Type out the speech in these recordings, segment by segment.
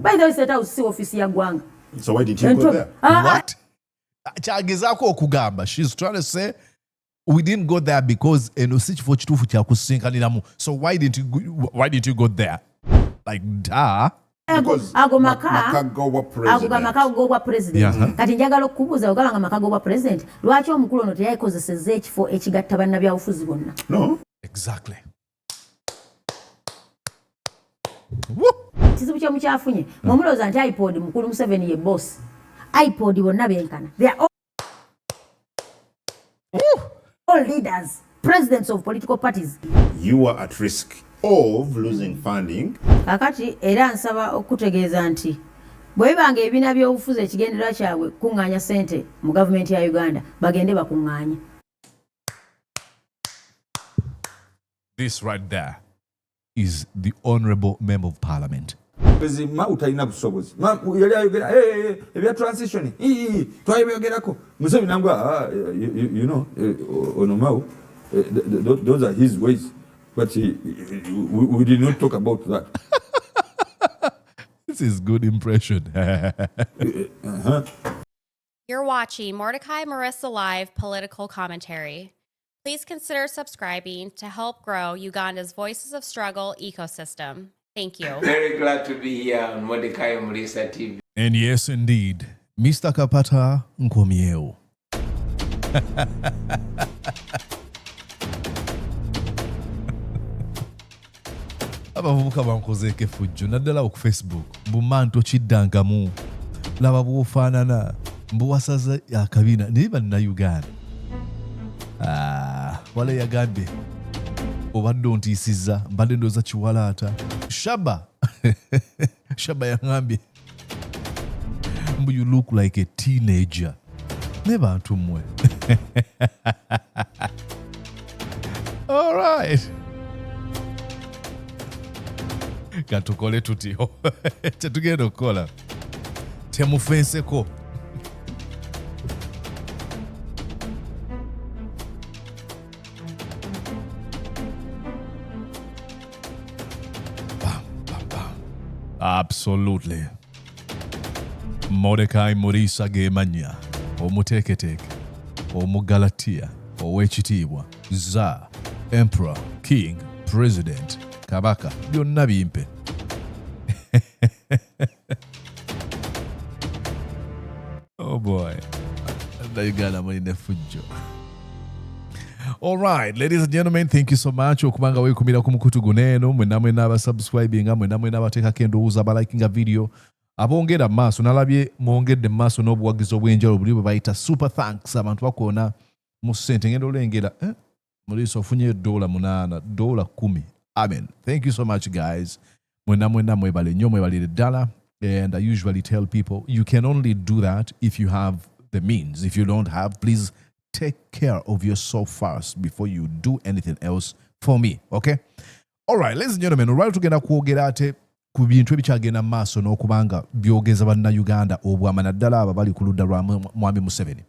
By the way, State House si office ya gwanga. So why did you go there? What? Chagezako okugamba. She's trying to say we didn't go there because enosichifo chitufu kya kusinkaniramu. So why did you go there? Like duh. Because Maka go president. Kati njagala okubuuza ogaba nga Maka go president. Lwaki omukulu ono teyakozesezza ekifo ekigatta bannabyabufuzi bonna? No. Exactly. Kizibu kye mukyafunye. Mumulooza nti IPOD mukulu Museveni ye boss. IPOD bonna benkana. They are all leaders, presidents of political parties. You are at risk of losing funding. Kakati era nsaba okutegeeza nti bwe bibanga ebina by'obufuzi ekigendera kyabwe kuŋŋaanya ssente mu gavumenti ya Uganda bagende bakuŋŋaanye. This right there is the honorable member of parliament. Bezima utalina busobozi. Yali ayogera ebya transition. Twayogerako. Museveni nangwa you know onomao those are his ways. But we did not talk about that. This is good impression. You're watching Mordecai Marissa Live Political Commentary. Please consider subscribing to help grow Uganda's Voices of Struggle ecosystem. Thank you. Very glad to be here on Mordecai Marissa TV. And yes, indeed, Mr. Kapata Nkomieo. Abavubuka bankozeeko effujjo naddala ku Facebook mbu manto kiddangamu laba bw'ofaanana mbu wasaza akabiina naye bannayuganda wala yagambye obadde ontiisizza mbadde ndowooza kiwalaata Shaba Shaba yagambye mbu you look like a teenager ne bantu mmwe. All right. Katukole tutyo. Tetugenda okukola. Temufenseko. Bam, bam, bam. Absolutely. Mordecai Marissa Gemanya. Omuteeketeeke. Omugalatia. Ow'ekitiibwa. Za. Emperor. King. President. Kabaka byonna bimpe. Oh boy. Uganda mulina fujjo. All right, ladies and gentlemen, thank you so much okubanga weekumira ku mukutu guno eno mwenna mwenna abasubscribinga mwenna mwenna abateekako endowooza abalikinga video abongera mu maaso nalabye mwongedde mu maaso n'obuwagizi obw'enjawulo buli bwe bayita super thanks abantu bakoona mu ssente ngenda olengera Mulisa ofunye $8 $10 Amen. Thank you so much, guys. And I usually tell people you can only do that if you have the means. If you don't have, please take care of yourself first before you do anything else for me. Okay? All right, ladies and gentlemen, right tugenda kwogera ate ku bintu ebikyagenda maaso n'okubanga byogeza bannayuganda obwama naddala abo bali ku ludda lwa Mwami Museveni.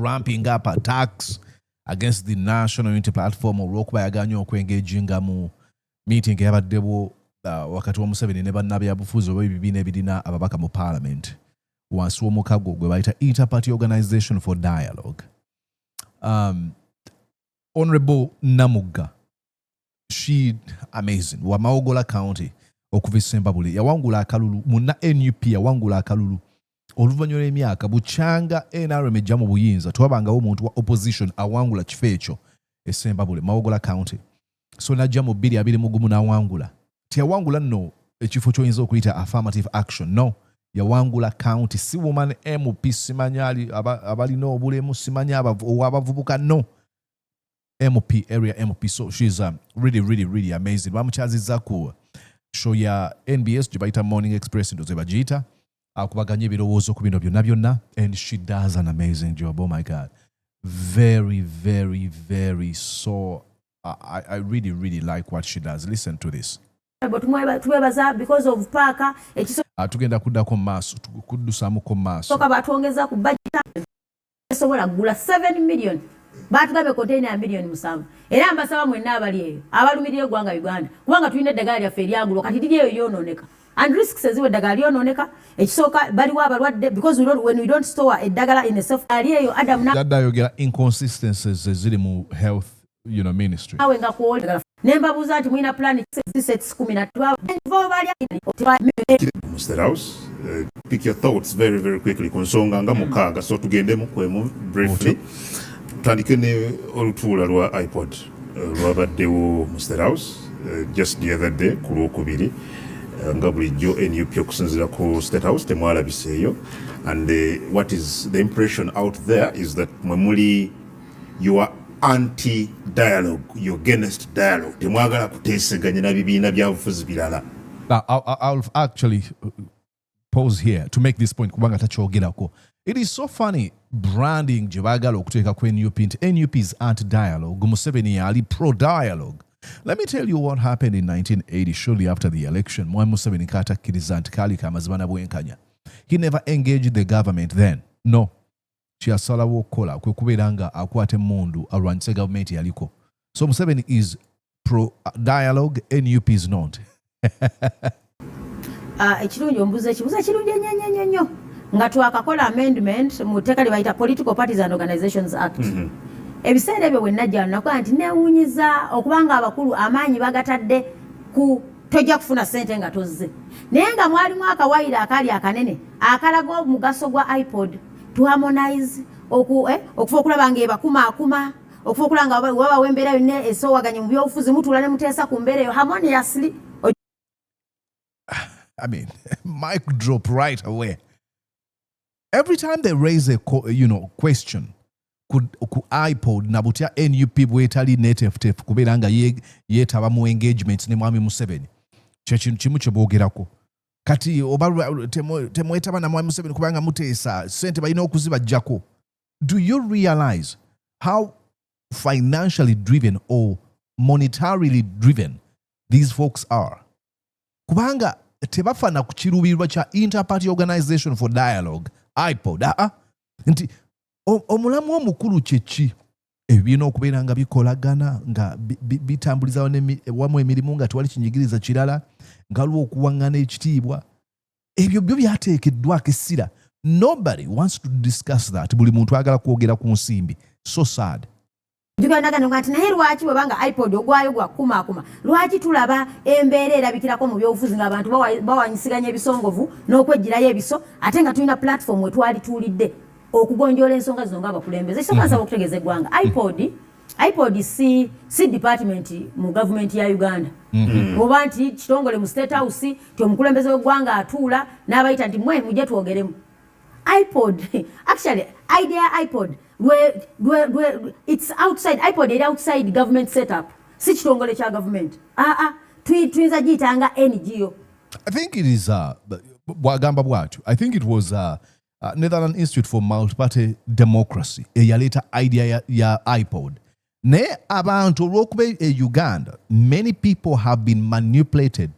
Ramping up attacks against the National Unity Platform olw'okuba yaganye okwengeginga mu meeting eyabaddewo wakati wa Museveni ne bannabyabufuzi oba ebibiina ebirina ababaka mu parliament wansi w'omukago gwe bayita Inter-Party Organization for Dialogue. Honorable Namugga, she amazing. Wa Mawogola County okuva Sembabule yawangula akalulu munna NUP yawangula akalulu oluvannyuma lw'emyaka bukyanga NRM ejja mu buyinza twabangawo omuntu wa opposition awangula kifo ekyo Sembabule Mawogola County. So najja mu 2021 n'awangula. Tiyawangula nno ekifo ky'oyinza okuyita affirmative action. No. Yawangula county. Si woman MP simanyali abalina obulemu simanya abavubuka. No. MP, area MP. So she's really amazing. Bamukyazizza ku show ya NBS Jibaita Morning Express ndo zebagiyita. Akubaganya ebirowoozo ku bino byonna and she does an amazing job. Oh my God. Very so I really like what she does. Listen to this. Because of Parker, tugenda kuddako maaso kuddusamuko maaso batwongeza ku budget esobola kugula 7 million batugabe container ya million 7 era mbasaba mwenna abali eyo abalumiriye gwanga Uganda kubanga tulina eddagala lyaffe eryagulwa kati liri eyo yonooneka and risks eziwe eddagala lyononeka ekisooka baliwo abalwadde because when we don't store eddagala in a safe ali eyo Adam Yadayogera inconsistencies eziri mu health ministry. nawe nga kuwola nembabuuza nti mulina plan sets 12 Mr. House, pick your thoughts very, very quickly. Konsonga nga mukaaga, so tugendemu kwemu briefly. Tandike ne olutuula lwa IPOD. Lwabaddewo Mr. House, just the other day, ku Lwokubiri. Nga bulijjo NUP okusinziira ku State House temwalabiseeyo. And what is the impression out there is that mwemuli you are anti-dialogue, you're against dialogue. Temwagala kuteeseganya na bibiina byabufuzi birala. I'll actually pause here to make this point kubanga tachoogerako. It is so funny branding gye baagala okuteeka ku NUP nti NUP is anti-dialogue, Museveni yali pro-dialogue. Let me tell you what happened in 1980 shortly after the election. Mwami Museveni katakkiriza nti kaali kamazima na bwenkanya. He never engaged the government then. No. Kyasalawo okukola kwe kubeera nga akwata emmundu alwanyise gavumenti yaliko. So Museveni is pro-dialogue, NUP is not. ekirungi ombuuza ekibuuzo ekirungi ennyo nga twakakola amendment mu tteeka lye bayita Political Parties and Organizations Act. Ebiseera ebyo bwe najja nakola nti neewuunyiza okubanga abakulu amaanyi bagatadde ku tojja kufuna ssente nga tozze, naye nga mwalimu akawaayiro akaali akanene akalaga omugaso gwa IPOD to harmonize okufa okulaba nga ebakumaakuma, okufa okulaba nga wabawo embeera yonna esoowaganye mu byobufuzi mutuula ne muteesa ku mbeera eyo harmoniously. I mean, mic drop right away. Every time they raise a question, could IPOD nabutya NUP bwetali native kubeera nga yeetaba mu engagements ne Mwami Museveni. Ky'ekintu kimu kye boogerako. Kati oba temwetaba na Mwami Museveni kubanga muteesa ssente balina okuzibajjako. Do you realize how financially driven or monetarily driven these folks are? Kubanga tebafana ku kiruubirirwa kya Inter-Party Organization for Dialogue, IPOD. Nti omulamu omukulu kyeki ebibiina okubeera nga bikolagana nga bitambuliza wamu emirimu nga tewali kinyigiriza kirala nga waliwo okuwaŋŋana ekitiibwa. Ebyo byo byateekeddwako essira. Nobody wants to discuss that. Buli muntu agala kwogera ku nsimbi. So sad. Tugandagano nti naye lwaki bwebanga IPOD ogwayo gwakumaakuma, lwaki tulaba embeera erabikirako mu byobufuzi ng'abantu bawanyisiganya ebisongovu n'okwegirayo ebiso ate nga tulina platform we twali tuulidde okugonjoola ensonga zino ng'abakulembeze. Ekisooka nsaba okutegeeza eggwanga IPOD si department mu gavumenti ya Uganda. Oba nti kitongole mu State House ti omukulembeze w'eggwanga atuula n'abayita nti mwe mujje twogeremu. IPOD actually idea IPOD it's outside. IPOD is outside government setup. Si kitongole kya government. Tuyinza giyitanga NGO. I think it is bwagamba bwatyo. I think it was Netherlands Institute for Multi-Party Democracy eyaleeta idea ya IPOD. Naye abantu olw'okuba Uganda, many people have been manipulated,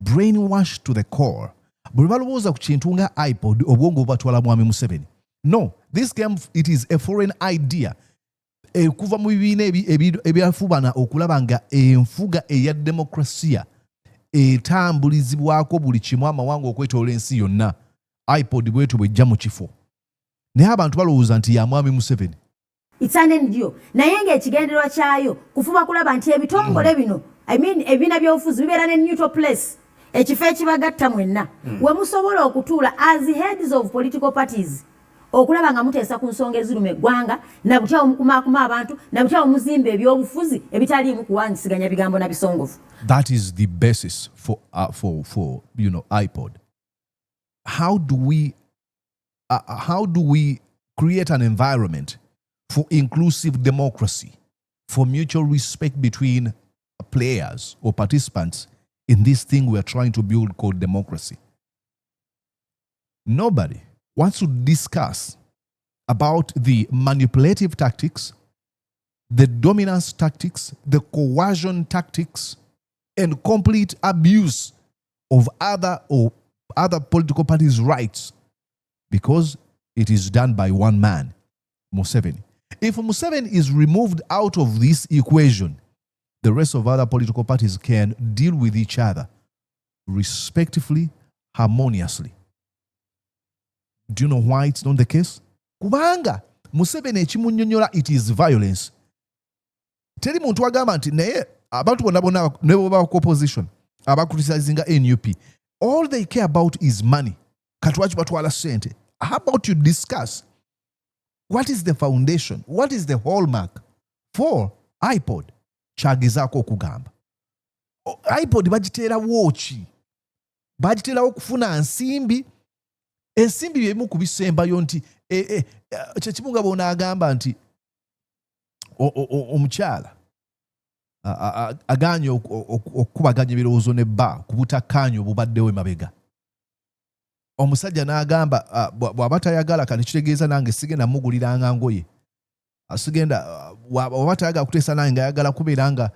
brainwashed to the core. Bwe balowooza ku kintu nga IPOD obwongo batwala Mwami Museveni. No, this game, it is a foreign idea. Kuva mu bibiina ebyafubana okulaba nga enfuga eya demokrasia etambulizibwako buli kimu amawanga okwetoola ensi yonna. IPOD bwetu bwejja mu kifo. Naye abantu balowooza nti ya Mwami Museveni. It's an NGO. Naye ng'ekigendererwa kyayo kufuba kulaba nti ebitongole bino, ebibiina by'obufuzi bibeera ne neutral place. Ekifo ekibagatta mwenna. We musobola okutuula as heads of political parties. Okulaba nga muteesa ku nsonga eziruma eggwanga, na butya omukumaakuma abantu, na butya omuzimba ebyobufuzi ebitaliimu kuwanyisiganya bigambo na bisongovu. That is the basis for IPOD. How do we create an environment for inclusive democracy, for mutual respect between players or participants in this thing we are trying to build called democracy? Nobody wants to discuss about the manipulative tactics, the dominance tactics, the coercion tactics, and complete abuse of other political parties' rights, because it is done by one man, Museveni. If Museveni is removed out of this equation, the rest of other political parties can deal with each other respectfully harmoniously. Do you know why it's not the case? Kubanga Museveni ekimunnyonnyola it is violence. Teri muntu agamba nti naye abantu bonna ne baba opposition abacriticizing NUP, all they care about is money. Katwaki batwala sente. How about you discuss what is the foundation, what is the hallmark for IPOD? Chagezaako okugamba IPOD bagiteerawo ki? Bagiteerawo okufuna nsimbi. Ensimbi byemu kubisembayo nti kyekimu nga bw'onaagamba nti omukyala aganye okukubaganya ebirowoozo ne bba ku butakkaanya obubaddewo emabega. Omusajja n'agamba bw'aba tayagala kati kitegeeza nange sigenda muguliranga ngoye. Bw'aba tayagala kuteesa nange ng'ayagala kubeera nga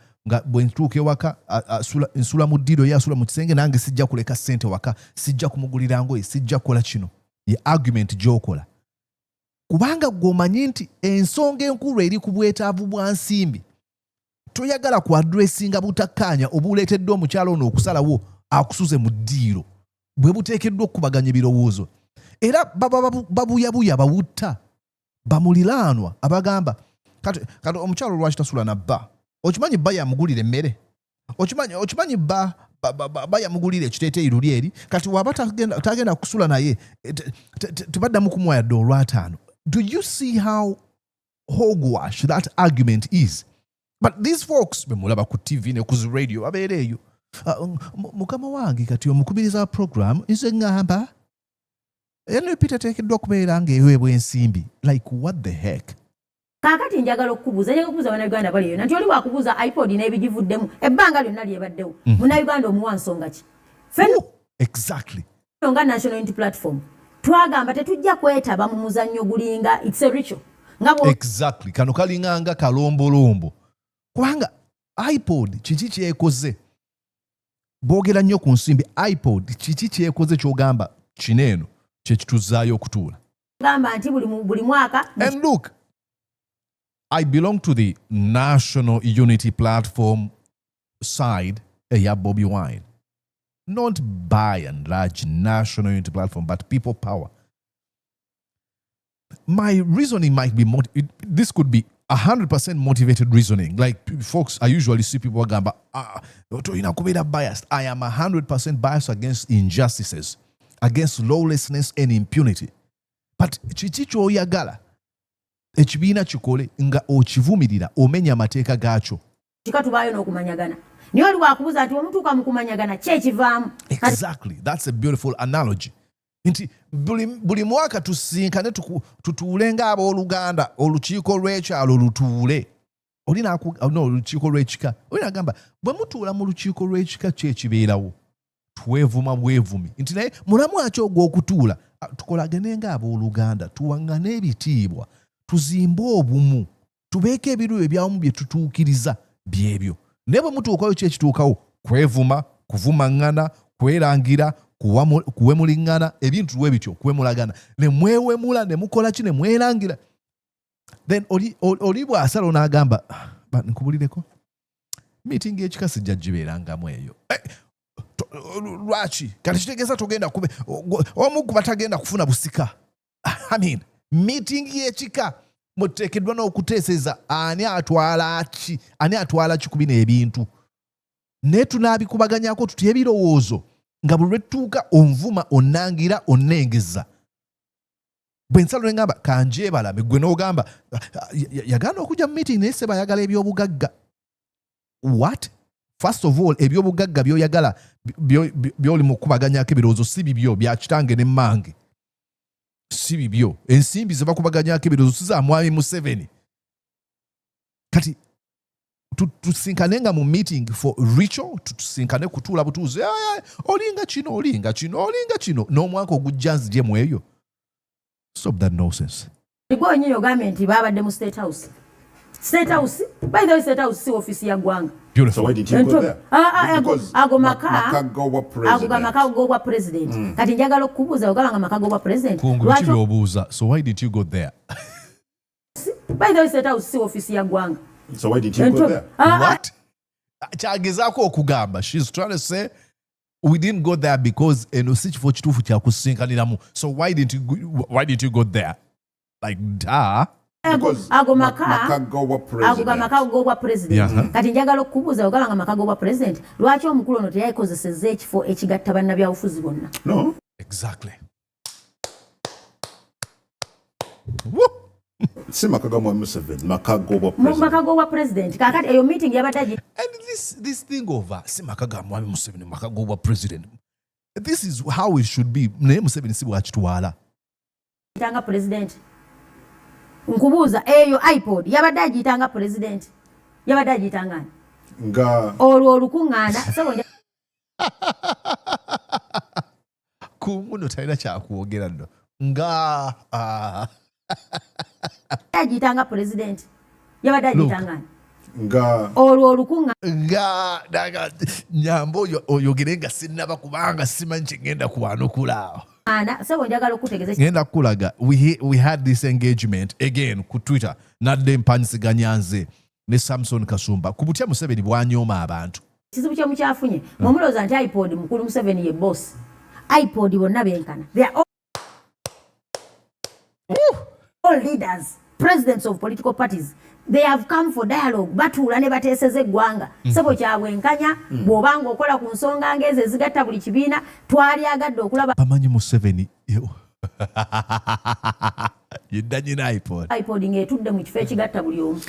bwe ntuuka ewaka nsula mu ddiiro ye asula mu kisenge nange sijja kuleka ssente waka, sijja kumugulira ngoye, sijja kukola kino. Ye argument gy'okola. Kubanga gw'omanyi nti ensonga enkulu eri ku bwetaavu bwa nsimbi toyagala ku addressinga butakkaanya obuleeteddwa omukyalo ono okusalawo akusuze mu ddiiro bwe buteekeddwa okukubaganya ebirowoozo. Era babuyabuya bawutta bamuliraanwa abagamba kati omukyalo lwaki tasula na bba? Okimanyi bba yamugulira emmere? Okimanyi bba yamugulira ekiteeteeyi luli eri? Kati waba tagenda kusula naye tebaddamu kumuwa yadde olwataano. Do you see how hogwash that argument is? But these folks bemulaba ku TV ne ku radio babeera eyo. Mukama wange kati omukubiriza program nze ngamba NUP teekeddwa okubeera ng'eweebwa ensimbi. Like what the heck? Kaakati njagala okubuuza bannayuganda bali yonna nti oli wakubuuza IPOD n'ebigivuddemu ebbanga lyonna lyebaddewo munnayuganda omuwa nsonga ki? Exactly. Nga National Unity Platform twagamba tetujja kwetaba mu muzannyo gulinga it's a ritual. Exactly. Kano kalinganga kalombolombo. Kubanga IPOD kiki kyekoze? Boogera nnyo ku nsimbi. IPOD kiki kyekoze ky'ogamba kineeno kye kituzaayo okutuula? Gamba nti buli mwaka. And look, I belong to the National Unity Platform side eya Bobi Wine. Not by and large National Unity Platform, but people power. My reasoning might be, this could be 100% motivated reasoning. Like folks, I usually see people gamba, biased. I am 100% biased against injustices, against lawlessness and impunity. But chichicho oyagala, ekibiina kikole nga okivumirira omenya amateeka gaakyo. Kikatubayo n'okumanyagana. Niyo oli wakubuuza nti omutuuka mu kumanyagana ki ekivaamu? Exactly. That's a beautiful analogy. Nti buli mwaka tusinkane tutuule ng'abooluganda olukiiko lw'ekyalo lutuule. Olukiiko lw'ekika. Oli n'agamba bwe mutuula mu lukiiko lw'ekika ki ekibeerawo? Twevuma bwevumi. Nti naye mulamu aki ogw'okutuula? Tukolagane ng'abooluganda, tuwaŋŋane ebitiibwa, tuzimbe obumu, tubeeko ebiru ebyawamu bye tutuukiriza byebyo. Naye bwe mutuukayo ki ekituukawo? Kwevuma, kuvumaŋŋana, kwerangira, kuwemuliŋŋana, ebintu bwe bityo, kwemulagana. Ne mwewemula, ne mukola ki, ne mwerangira. Then oli bw'asala n'agamba, nkubulireko, meeting y'ekika sijja gibeerangamu eyo. Lwaki? Kati kitegeeza togenda kube omu ku batagenda kufuna busika. I mean, meeting y'ekika muteekeddwa n'okuteeseza ani atwala ki ku bino ebintu. Naye tunaabikubaganyako tutya ebirowoozo nga buli lwetuuka onvuma onnangira onnengeza. Bwe nsalo ngamba kanjebalame gwe n'ogamba yagana okujja mu meeting naye se bayagala ebyobugagga. What? First of all, ebyobugagga byoyagala byoli mu kubaganyako ebirowoozo si bibyo bya kitange ne mmange. Si bibyo. Ensimbi ze bakubaganyako ebirowoozo si za Mwami Museveni. Kati tusinkanenga mu meeting for ritual, tusinkane kutuula butuuze olinga kino n'omwaka ogujja nzije mu eyo. Stop that nonsense. Gwe nyinyi ogambye nti baabadde mu State House. State House, by the way, State House si ofisi ya ggwanga. Beautiful. So why did you go there? Ago maka gobwa president. Kati njagala okubuuza ogaba nga maka gobwa president. Lwaki obuuza? So why did you go there? By the way, State House si ofisi ya ggwanga. So why did you go there? What? Kyagezaako okugamba. She's trying to say we didn't go there because eno si kifo kituufu kya kusinkaniramu. So why didn't you go there? Like duh. Ago maka gobwa president. Kati njagala okubuuza ogaba nga maka gobwa president. Lwaki omukulu ono teyakozesezza ekifo ekigatta bannabyabufuzi bonna? No. Exactly. Si Makaga Museveni, Makago president. Kakati eyo meeting yabadde. And this thing of Makaga Museveni, Makago president. This is how it should be. Naye Museveni si bwakitwala. Tanga president. Nkubuuza eyo IPOD yabadde agiyitanga president. Yabadde agiyitanga nga olwo olukuŋŋaana sebo kunguno talina kyakwogera nno nga agiyitanga president. Yabadde agiyitanga nga olwo olukuŋŋaana nga nyambo oyogere nga sinnaba kubanga simanyi kigenda kuwanukulaawo. Ngenda kulaga we had this engagement again ku Twitter nadde mpanyisiganya nze ne Samson Kasumba ku butya Museveni bwanyooma abantu. Kizibu kye mukyafunye mumulooza nti IPOD mukulu Museveni ye boss. IPOD bonna benkana. They are all leaders, presidents of political parties. They have come for dialogue. Batuula ne bateeseza eggwanga. Sebo kyabwenkanya bw'obanga okola ku nsonga ng'ezo ezigatta buli kibiina twalyagadde okulaba. Bamanyi Museveni yeddanye n'IPOD. IPOD ng'etudde mu kifo ekigatta buli omu.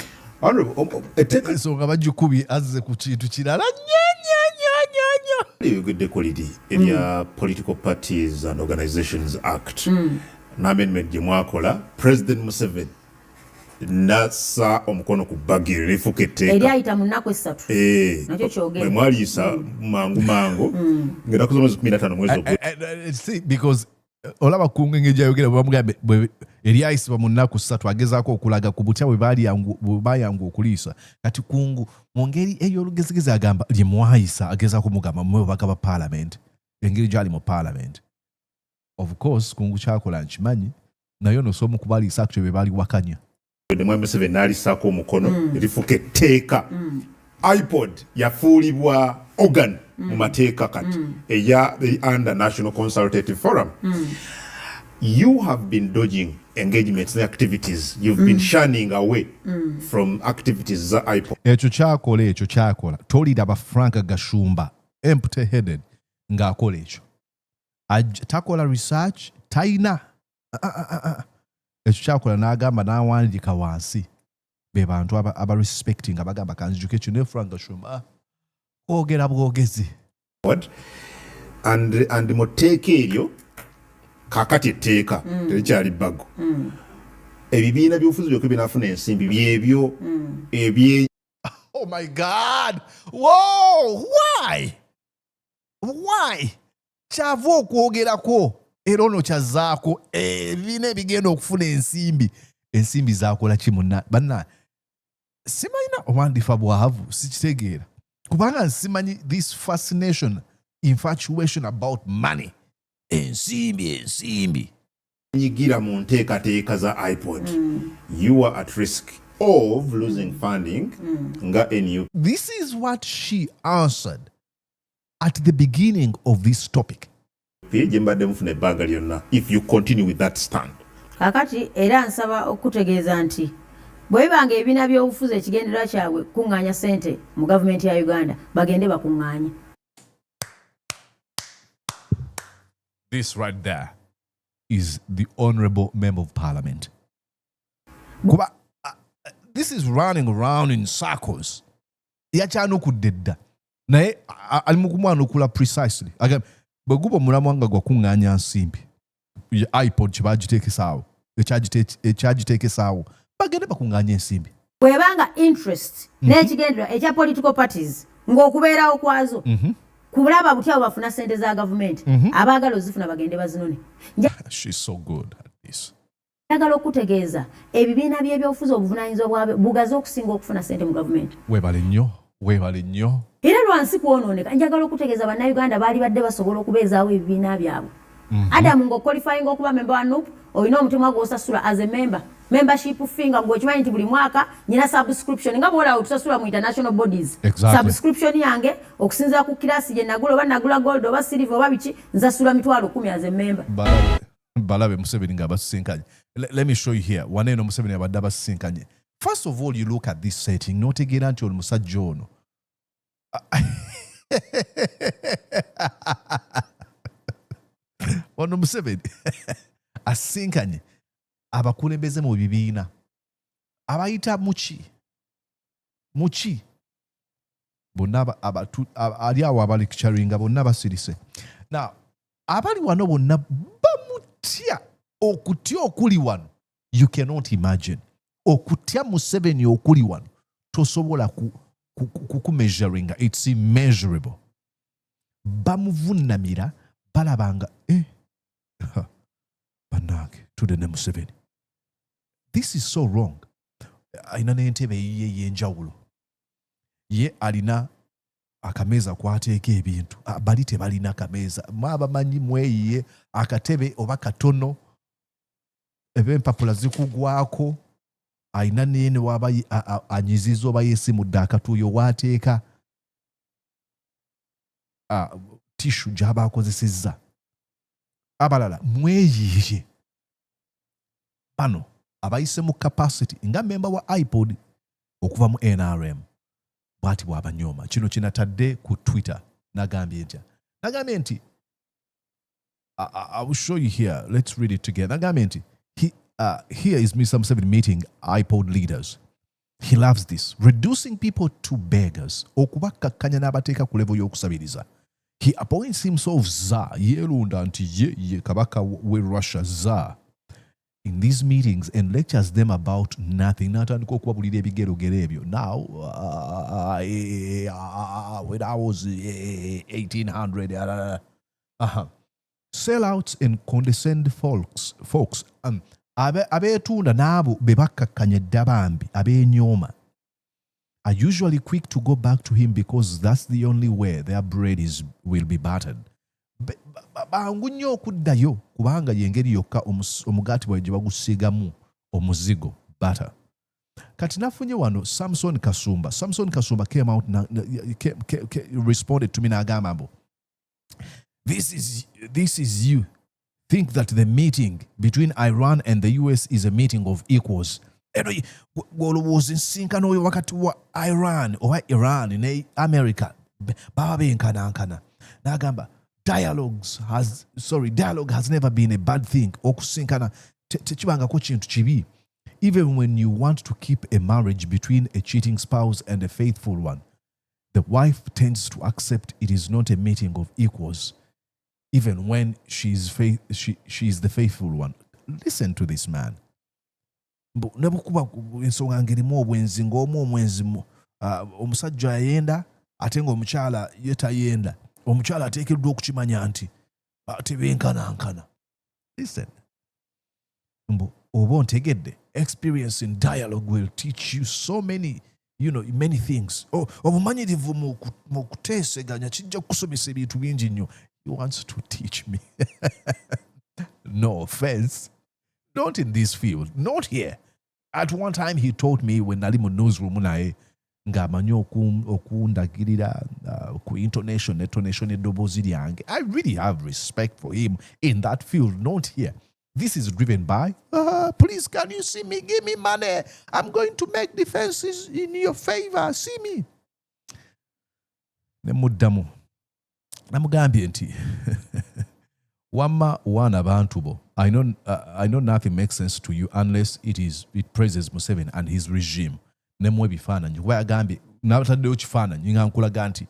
Ensonga bagikubi azze ku kintu kirala. Yogedde kolidi erya Political Parties and Organizations Act. N'amendment gye mwakola President Museveni nasa omukono ku bagire lifuka etteeka eryayita mu nnaku 3 nakyo kyogera mwaliisa mangu ngenda ku mwezi 15 mwezi ogwo. See, because olaba kungenge jayogera bamugambe eryayisibwa mu nnaku 3 agezaako okulaga ku butya bwe bayangu okuliisa kati kungu mu ngeri ey'olugezigezi agamba lye mwayisa agezaako mugamba mwe baka ba parliament engeri gyali mu parliament. Of course kungu kyakola nkimanyi nayo nosomu kubaliisa akutyo bye bali wakanya. Mwami Museveni n'alisaako omukono lifuka etteeka. IPOD yafuulibwa organ mu mateeka kati eya the under National Consultative Forum. You have been dodging engagements and activities. You've been shunning away from activities za IPOD. Ekyo kyakola toliraba Frank Gashumba empty headed ng'akola ekyo. Takola research taina ekyo kyakola n'agamba n'awandiika wansi be bantu aba respecting abagamba kanzijuke kino Frank Gashumba ogera bwogezi and muteeka eryo kakati etteeka terikyali bbago ebibiina by'obufuzi byokka binaafuna ensimbi byebyo Oh my God! Whoa! Why? Kyava okwogerako era ono kyazaako ebibiina ebigenda okufuna ensimbi zakola ki munna banna simanyi owandifa bwavu sikitegeera kubanga simanyi this fascination infatuation about money ensimbi nyigira mu nteekateeka za IPOD you are at risk of losing funding nga NU. This is what she answered at the beginning of this topic. If you continue with that stand. Kakati era nsaba okutegeeza nti bwe bibanga ebibiina by'obufuzi ekigendererwa kyabwe kuŋŋaanya ssente mu gavumenti ya Uganda bagende bakuŋŋaanye. This right there is the honorable member of parliament. Kuba this is running around in circles. Yakyanukudde dda naye ali mu kumwanukula precisely. Again, bwe guba omulamu wanga gwakuŋŋaanya nsimbi IPOD kyebagiteekesaawo ekyagiteekesaawo bagende bakuŋŋaanya ensimbi. Bwebanga interest n'ekigendererwa ekya political parties ng'okubeerawo kwazo kulaba butya bafuna ssente za gavumenti abaagala ozifuna bagende bazinone. She's so good at this. Njagala okutegeeza ebibiina by'ebyobufuzi obuvunaanyizibwa bwabwe bugaze okusinga okufuna ssente mu gavumenti. Weebale nnyo. Era lwansi kwonooneka njagala okutegeeza bannayuganda baali badde basobola okubeezaawo ebibiina byabwe. Adamu ng'okwalifyinga okuba member wa NUP olina omutemwa gw'osasula as a member membership fee nga ng'okimanyi nti buli mwaka nyina subscription nga bw'olaba tusasula mu international bodies. Exactly. Subscription yange okusinziira ku kirasi gye nagula oba nagula gold oba silver oba biki nsasula $10,000 as a member. Balabe Museveni nga basisinkanye. Let me show you here. Waneeno Museveni abadde abasisinkanye. First of all, you look at this setting. N'otegeera nti omusajja ono ono Museveni asisinkanye abakulembeze mu bibiina abayita muki bonna ali awo abalecturinga bonna basirise. Now abali wano bonna bamutya okutya okuli wano you cannot imagine. Okutya Museveni okuli wano tosobola kukumeasuringa. It's immeasurable. Bamuvunamira balabanga bannange tudde ne Museveni. This is so wrong. Alina n'entebe ye y'enjawulo. Ye alina akameeza kwateeka ebintu. Bali tebalina kameeza. Mwabamanyi mweyiye akatebe oba katono eb'empapula zikugwako. Alina n'ene waba anyiziza oba yeesimudde akatuuyo waateeka tishu gy'aba akozesezza. Abalala mweyiye. Bano abayise mu capacity nga member wa IPOD okuva mu NRM bwati bw'abanyooma. Kino kinatadde ku Twitter nagambye ntya. Nagambye nti I will show you here. Let's read it together. Nagambye nti here is Mr. Museveni meeting IPOD leaders. He loves this. Reducing people to beggars. Okubakkakkanya n'abateeka ku level y'okusabiriza. He appoints himself Tsar. Yeerunda nti ye kabaka we Russia Tsar. In these meetings and lectures them about nothing. Natandika okubabulira ebigerogero ebyo. Now, when I was 1800, sellouts and condescending folks. Abeetunda n'abo be bakkakkanya eddabambi abeenyooma are usually quick to go back to him because that's the only way their bread will be buttered. Bangu nnyo okuddayo kubanga y'engeri yokka omugaati bwawe gye bagusiigamu omuzigo butter. Kati nafunye wano Samson Kasumba came out responded to me n'agamba mbu this is you think that the meeting between Iran and the US is a meeting of equals. Olowooza ensinkano oyo wakati wa Iran oba Iran ne America baba benkanankana. N'agamba dialogue has never been a bad thing. Okusinkana tekibangako kintu kibi. Even when you want to keep a marriage between a cheating spouse and a faithful one, the wife tends to accept it is not a meeting of equals, even when she is the faithful one. Listen to this man. Ne bukuba ensonga ngerimu obwenzi ng'omu omwenzi omusajja ayenda ate ng'omukyala ye tayenda. Omukyala ateekeddwa okukimanya nti tebenkanankana. Listen. Oba ontegedde, experience in dialogue will teach you so many, many things. Obumanyirivu mu kuteeseganya kijja kukusomesa ebintu bingi nnyo. He wants to teach me. No offense. Not in this field. Not here. At one time he taught me when nali mu newsroom naye ng'amanyi okundagirira ku intonation eddoboozi lyange. I really have respect for him in that field, not here. This is driven by, please can you see me? Give me money. I'm going to make defenses in your favor. See me. Nemuddamu. Namugambye nti wamma wana bantu bo. I know nothing makes sense to you unless it praises Museveni and his regime. Nemwe ebifaananyi kuba yagambye n'abataddeyo kifaananyi nga nkulaga nti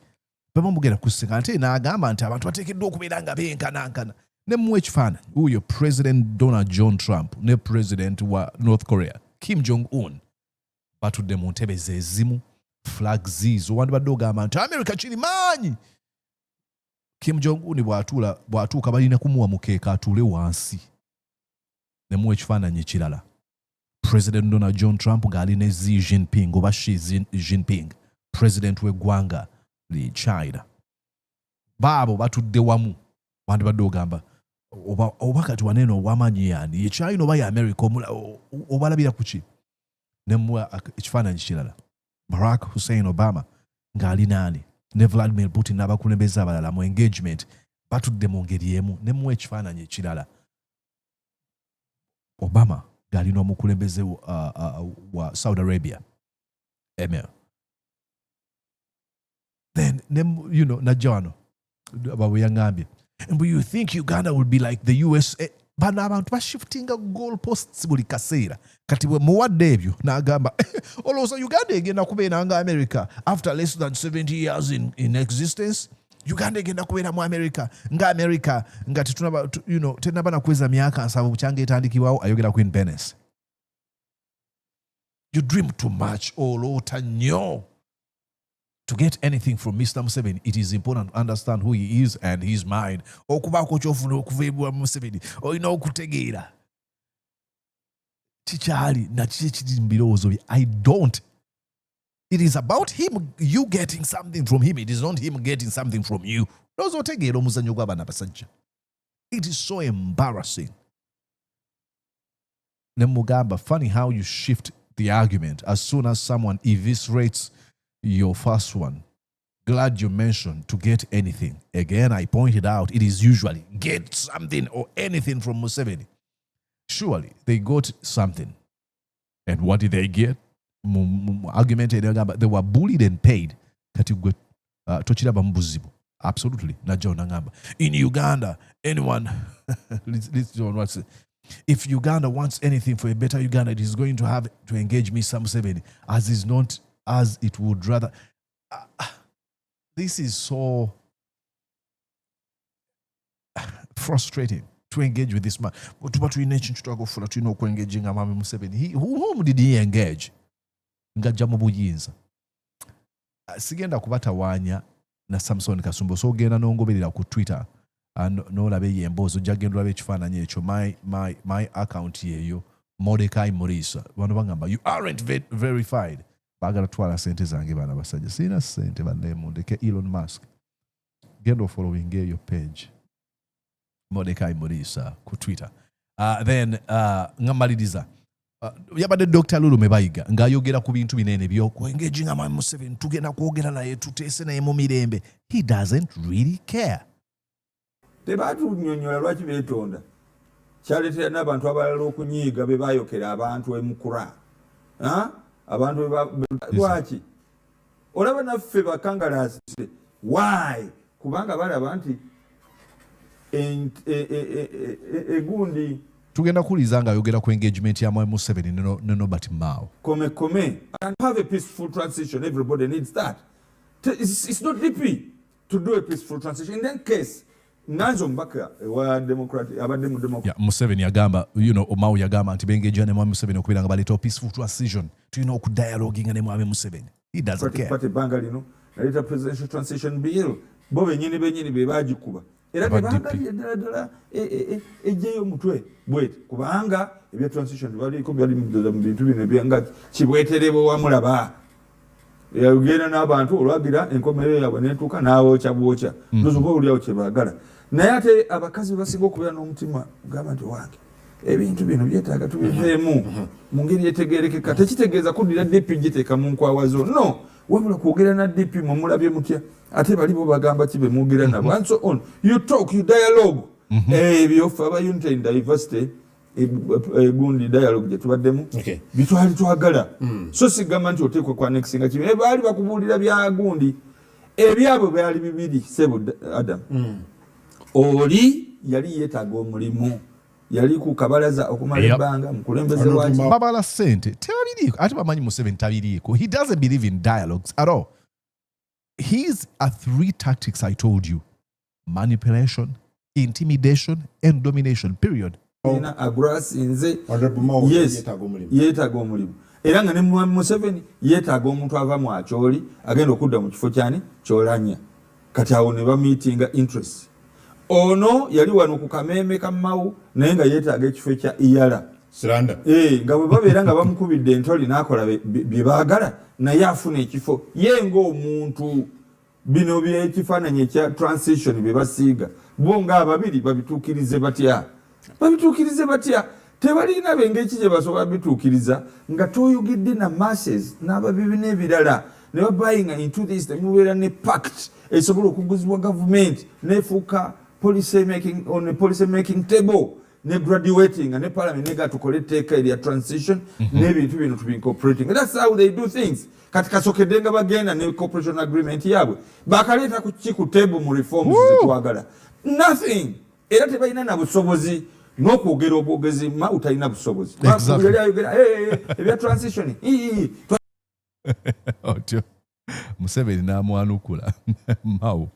baba mugenda kusinga ate n'agamba nti abantu bateekeddwa okubeera nga benkanankana. Nemwe ekifaananyi huyo President Donald John Trump ne President wa North Korea Kim Jong-un batudde mu ntebe zezimu flag zizo wandibadde ogamba nti America kiri maanyi. Kim Jong-un bw'atuuka balina kumuwa mukeeka atuule wansi. Nemwe ekifaananyi ekirala President Donald John Trump ng'ali ne Xi Jinping oba Xi Jinping, President w'eggwanga li China. Baabo batudde wamu. Wandibadde ogamba oba kati waneno wamanyi yani ye China oba ya America obalabira kuki nemwa ekifaananyi kirala Barack Hussein Obama ng'ali naani ne Vladimir Putin n'abakulembeze abalala mu engagement batudde mu ngeri emu nemwa ekifaananyi ekirala Obama ng'ali n'omukulembeze wa Saudi Arabia Emir then you know najja wano bwe yaŋŋambye and you think Uganda will be like the USA bano abantu bashiftinga goalposts buli kaseera kati bwe muwadde ebyo n'agamba olowooza Uganda egenda kubeera nga America after less than 70 years in existence Uganda egenda kubeera mu America nga tetunaba tenaba nakweza myaka 7 bukyanga etandikibwawo ayogera ku independence. You dream too much oloota nnyo. To get anything from Mr. Museveni, it is important to understand who he is and his mind. Okubako kyofuna okuva ebwa Museveni olina okutegeera kikyali nakiki kiri mu birowoozo bye. I don't. It is about him, you getting something from him. It is not him getting something from you. Lowooza otegeera omuzannyo gw'abaana abasajja. It is so embarrassing. Namugga, funny how you shift the argument as soon as someone eviscerates your first one. Glad you mentioned to get anything. Again, I pointed out it is usually get something or anything from Museveni. Surely they got something. And what did they get? Argumented, they were bullied and paid. Absolutely. In Uganda, anyone, if Uganda wants anything for a better Uganda, it is going to have to engage Mr. Museveni as is not as it would rather. This is so frustrating to engage with this man. Whom did he engage? Sigenda kubatawaanya na Samson Kasumbo so genda n'ongoberera ku Twitter n'olabe yemboozo jagenda olabe ekifaananyi ekyo my account yeeyo Mordecai Morisa bano bagamba you aren't verified. Bagala twala sente zange bana basajja sina sente banne ndeke Elon Musk genda following your page Mordecai Morisa ku Twitter then ngamaliriza yabadde Dr. Lulu Mebayiga ng'ayogera ku bintu binene by'okwengage nga Museveni tugenda kwogera naye tuteese naye mu mirembe. He doesn't really care. Tebatunyonyola lwaki beetonda kyaleetera n'abantu abalala okunyiiga be baayokera abantu emukura abantu lwaki olaba naffe bakangalaasise why kubanga balaba nti egundi tugenda kuliza nga ayogera ku engagement ya Museveni ne Robert Mao. Come and have a peaceful transition. Everybody needs that. It's not DP to do a peaceful transition. In that case, Nanzo Mbaka wa Democrat abadde Democrat. Yeah, Museveni yagamba, Mao yagamba nti bengeja ne Museveni okubira nga baleta peaceful transition. Tulina okudialogue nga ne Museveni. He doesn't care. Party bangalino naleta presidential transition bill. Bo benyini be bagikuba. Era bebangalira ddala ejjeyo mutwe bwete kubanga ebya transition baliko byali mu bintu bino byanga kibweterebo wamulaba yagenda n'abantu olwagira enkomerero yabwe netuuka n'awookya bwokya nozuba oliawo kyebagala naye ate abakazi basinga okubeera n'omutima gamba nti wange ebintu bino byetaaga tubiveemu mu ngeri etegeerekeka tekitegeeza kuddira DP giteeka mu nkwawazo no wabula kwogera na DP mumulabye mutya ate balibo bagamba kibe mwogera nabo and so on you talk you dialogue ebyofa aba unity and diversity gundi dialogue gye tubaddemu bitwali twagala so sigamba nti oteekwa kwa nexinga kibe baali bakubuulira bya gundi ebyabo byali bibiri sebo Adam oli yali yeetaaga omulimu yali ku kabalaza okumala ebbanga mukulembeze waki babala sente tebabiriiko ate bamanyi Museveni tabiriiko. He doesn't believe in dialogues at all. He's 3 tactics I told you: manipulation, intimidation and domination, period. Agurasinze yeetaaga omulimu era nga ne Museveni yeetaaga omuntu ava mu akyoli agenda okudda mu kifo kyani kyolanya kati awo ne bamiitinga interest. Ono yali wano ku Kameme ka Mau naye nga yeetaaga ekifo kya Iyala Siranda nga bwe babeera nga bamukubidde entoli n'akola bye baagala naye afuna ekifo ye ng'omuntu bino by'ekifaananyi ekya transition bye basiiga bonga ababiri babituukirize batya tebalina bengeki gye basobola bituukiriza nga toyogedde na masses n'ababibi n'ebirala ne babayinga into this temubeera ne pact esobola okuguzibwa gavumenti nefuuka policy making table ne graduating ne parliament nega tukole etteeka erya transition n'ebintu bino tubincorporating. That's how they do things. Kati kasokedde nga bagenda ne cooperation agreement yaabwe bakaleeta ku table mu reforms zetwagala nothing era tebalina na busobozi n'okwogera obwogezi ma utalina busobozi yali ayogera ebya transition otyo Museveni n'amwanukula Mao.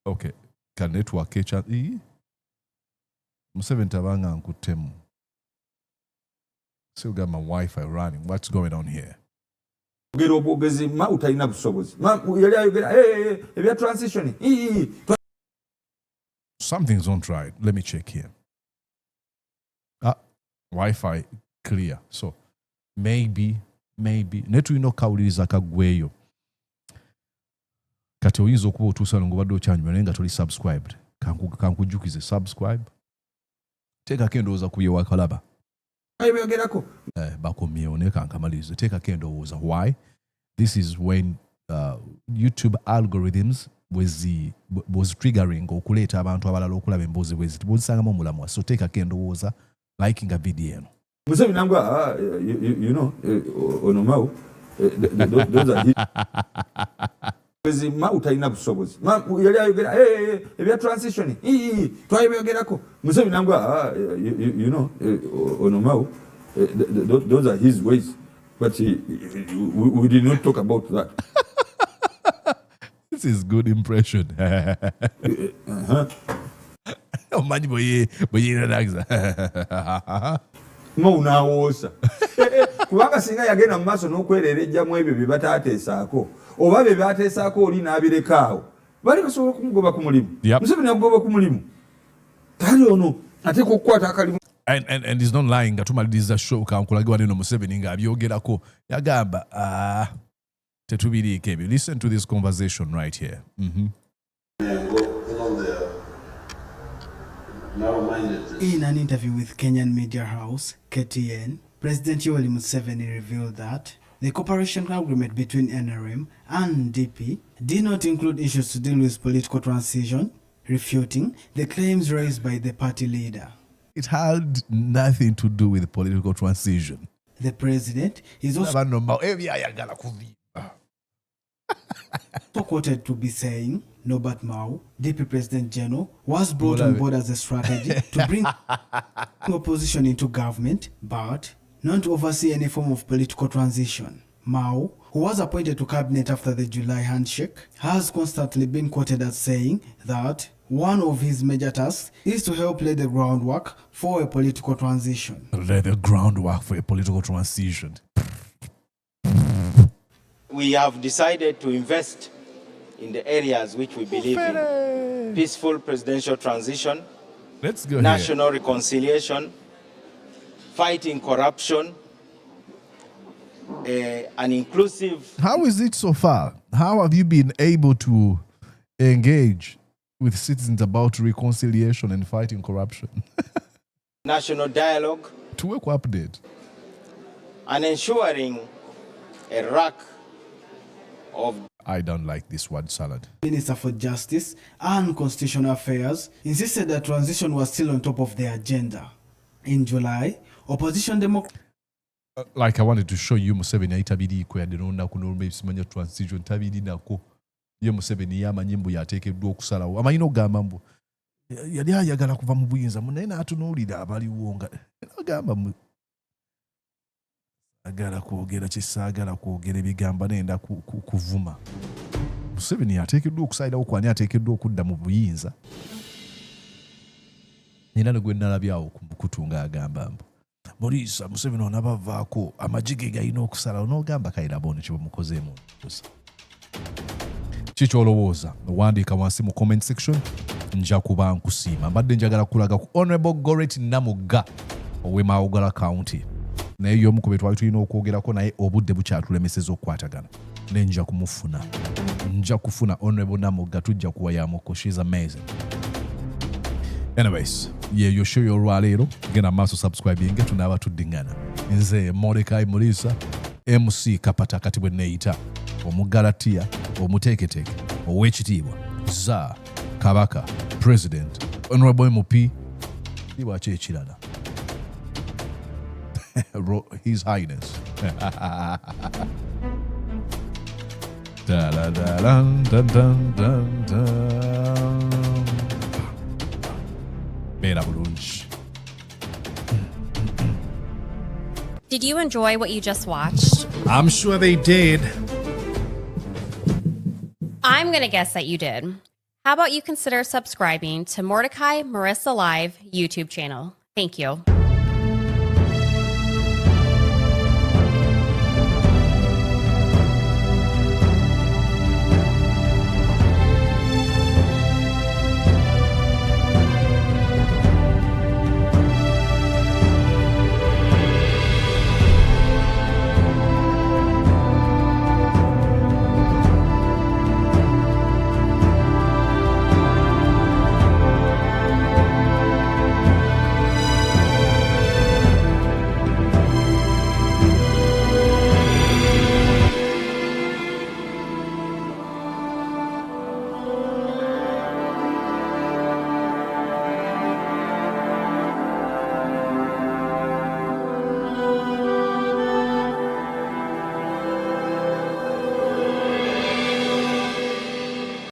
Okay, ka network echa Museveni tabanga nkutemu. Still got my Wi-Fi running. What's going on here? Ogera obwogezi ma utalina busobozi yali ayogera ebya transition Something's not right. Let me check here. Wi-Fi clear. So maybe netulina okawuliriza kagweyo kati oyinza okuba otuusa ngo badde okyanyuma naye nga toli subscribed kankujjukize subscribe teekako endowooza ku byewakalaba ebyogerako bakomyewo naye kankamalirize teekako endowooza. Why? This is when YouTube algorithms was triggering okuleeta abantu abalala okulaba emboozi bweziti bozisangamu omulamwa. So teekako endowooza liking a video eno. Museveni nangwa you know ono Mao those are his ma utalina busobozi yali ayogera ebya transition twayogerako Museveni nangwa you know ono Mao those are his ways but we did not talk about that. This is good impression. Omanyi boye relaxa. Unawoosa kubanga singa yagenda mu maaso n'okwererejjamu ebyo bye bataateesaako oba bye baateesaako oli n'abirekaawo bali basobola okumugoba ku mulimu. Museveni agoba ku mulimu kali ono ateeka okukwata akalimu. And he's not lying. Nga tumaliriza show kankulagiwa neno Museveni ng'abyogerako yagamba tetubiriiko ebyo. Listen to this conversation right here. In an interview with Kenyan media house KTN, President Yoweri Museveni revealed that the cooperation agreement between NRM and DP did not include issues to deal with political transition, refuting the claims raised by the party leader. It had nothing to do with political transition. The president is also quoted to be saying Norbert Mao, DP President General, was brought on board as a strategy to bring opposition into government, but not to oversee any form of political transition. Mao, who was appointed to cabinet after the July handshake, has constantly been quoted as saying that one of his major tasks is to help lay the groundwork for a political transition. Lay the groundwork for a political transition. We have decided to invest in the areas which we believe in: peaceful presidential transition, national reconciliation, fighting corruption, an inclusive... How is it so far? How have you been able to engage with citizens about reconciliation and fighting corruption? national dialogue, to work update, and ensuring a rack of... I don't like this word salad. Minister for Justice and Constitutional Affairs insisted that transition was still on top of the agenda. In July, opposition like I wanted to show you Museveni itabidi ko yadinona kuno simanya transition tabidi nako ye Museveni yamanyimbo yatekeddwa okusalawo amayino ogamba yali ayagala kuva mu buyinza munena atunuulira abaliwo nga agamba agala kwogera kisaagala kwogera ebigamba nenda kuvuma. Museveni ateekeddwa okusalirawo kwani ateekeddwa okudda mu buyinza. Nina ne gwe nalabyawo kutunga agamba Morisa Museveni onabavaako amagye galina okusalawo n'ogamba kayirabo kye bamukozeemu. Kiki olowooza? Wandiika wansi mu comment section nja kuba nkusiima. Mbadde njagala kulaga ku Honorable Gorreth Namugga ow'e Mawogola County. Naye y'omu ku be twali tulina okwogerako naye obudde bukyatulemeseza okukwatagana. nenja kumufuna. Nja kufuna Honorable Namugga tujja kuwayamukko. She's amazing. Anyways, yeyo show yo lwaleero genda maaso subscribing tunaaba tuddingana. Nze Mordecai Mulisa MC Kapata kati bwe neeyita omugalatiya omuteeketeeke ow'ekitiibwa za Kabaka President Honorable MP kitiibwa ekirala His Highness beera bulungi. Did you enjoy what you just watched? I'm sure they did. I'm going to guess that you did. How about you consider subscribing to Mordecai Marissa Live YouTube channel? Thank you.